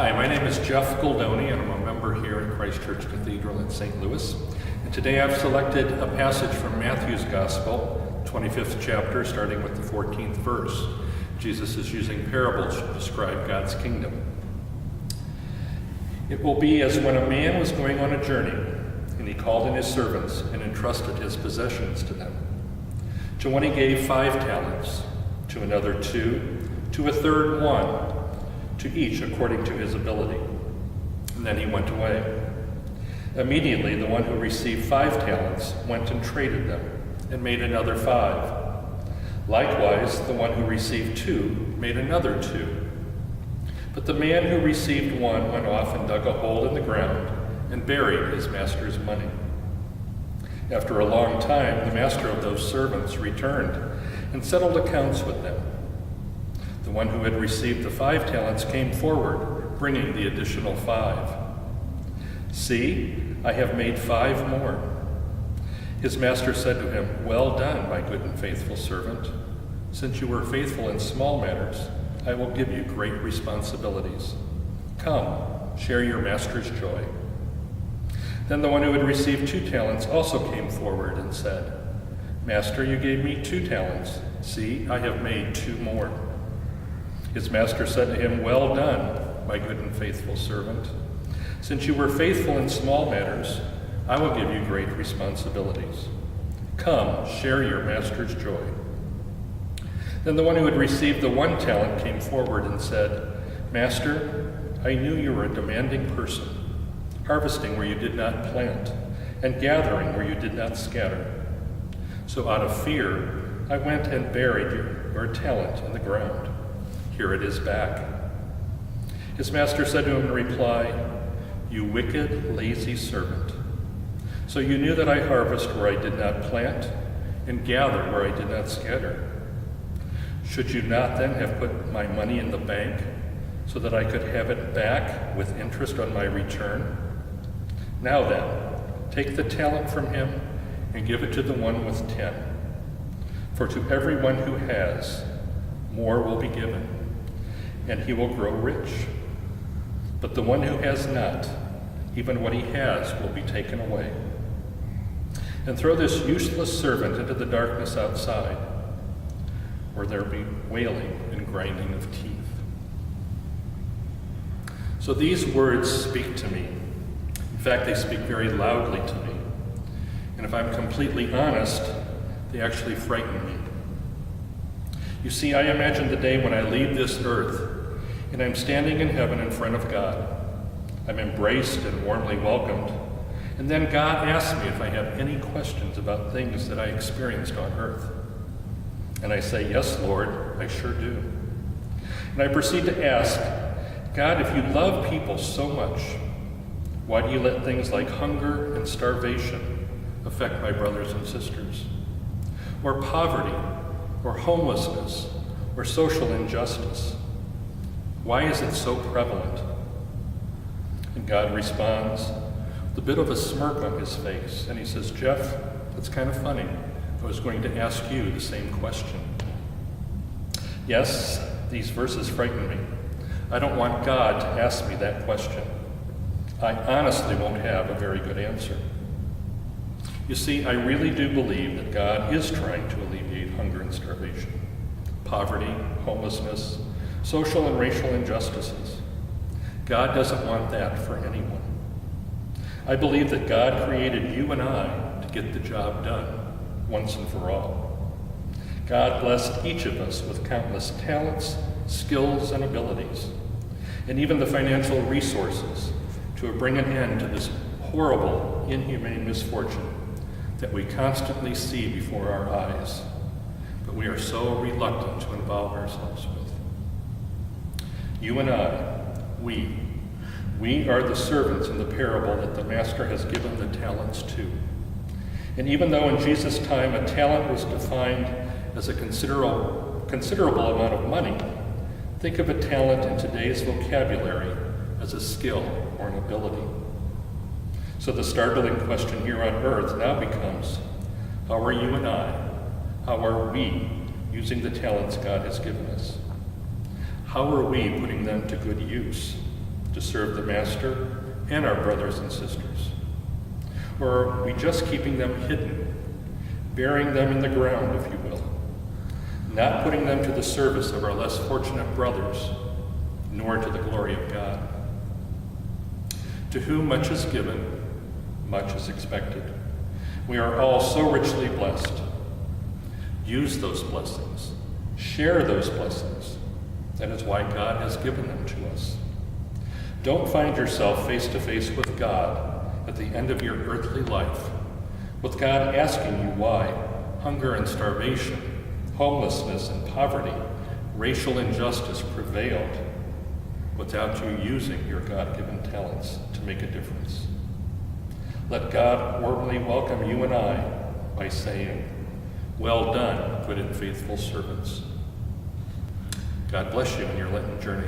Hi, my name is Jeff Goldone, and I'm a member here at Church Cathedral in St. Louis. And today I've selected a passage from Matthew's Gospel, 25th chapter, starting with the 14th verse. Jesus is using parables to describe God's kingdom. It will be as when a man was going on a journey, and he called in his servants and entrusted his possessions to them. To one he gave 5 talents, to another 2, to a third 1, to each according to his ability. And then he went away. Immediately the one who received 5 talents went and traded them, and made another 5. Likewise, the one who received 2 made another 2. But the man who received 1 went off and dug a hole in the ground and buried his master's money. After a long time, the master of those servants returned and settled accounts with them. The one who had received the 5 talents came forward, bringing the additional 5. See, I have made 5 more. His master said to him, Well done, my good and faithful servant. Since you were faithful in small matters, I will give you great responsibilities. Come, share your master's joy. Then the one who had received 2 talents also came forward and said, Master, you gave me 2 talents. See, I have made 2 more. His master said to him, Well done, my good and faithful servant. Since you were faithful in small matters, I will give you great responsibilities. Come, share your master's joy. Then the one who had received the 1 talent came forward and said, Master, I knew you were a demanding person, harvesting where you did not plant, and gathering where you did not scatter. So out of fear, I went and buried your talent in the ground. Here it is back. His master said to him in reply, You wicked, lazy servant. So you knew that I harvest where I did not plant, and gather where I did not scatter. Should you not then have put my money in the bank, so that I could have it back with interest on my return? Now then, take the talent from him and give it to the one with 10. For to everyone who has, more will be given, and he will grow rich. But the one who has not, even what he has will be taken away. And throw this useless servant into the darkness outside, where there will be wailing and grinding of teeth. So these words speak to me. In fact, they speak very loudly to me. And if I'm completely honest, they actually frighten me. You see, I imagine the day when I leave this earth and I'm standing in heaven in front of God. I'm embraced and warmly welcomed. And then God asks me if I have any questions about things that I experienced on earth. And I say, Yes, Lord, I sure do. And I proceed to ask, God, if you love people so much, why do you let things like hunger and starvation affect my brothers and sisters? Or poverty, or homelessness, or social injustice? Why is it so prevalent? And God responds with a bit of a smirk on his face, and he says, Jeff, it's kind of funny. I was going to ask you the same question. Yes, these verses frighten me. I don't want God to ask me that question. I honestly won't have a very good answer. You see, I really do believe that God is trying to alleviate hunger and starvation, poverty, homelessness, social and racial injustices. God doesn't want that for anyone. I believe that God created you and I to get the job done once and for all. God blessed each of us with countless talents, skills, and abilities, and even the financial resources to bring an end to this horrible, inhumane misfortune that we constantly see before our eyes, but we are so reluctant to involve ourselves with. You and I, we are the servants in the parable that the master has given the talents to. And even though in Jesus' time a talent was defined as a considerable amount of money, think of a talent in today's vocabulary as a skill or an ability. So the startling question here on earth now becomes, how are you and I, how are we using the talents God has given us? How are we putting them to good use? to serve the Master and our brothers and sisters? Or are we just keeping them hidden, burying them in the ground, if you will, not putting them to the service of our less fortunate brothers, nor to the glory of God? To whom much is given, much is expected. We are all so richly blessed. Use those blessings. Share those blessings. That is why God has given them to us. Don't find yourself face to face with God at the end of your earthly life, with God asking you why hunger and starvation, homelessness and poverty, racial injustice prevailed, without you using your God-given talents to make a difference. Let God warmly welcome you and I by saying, "Well done, good and faithful servants." God bless you in your Lenten journey.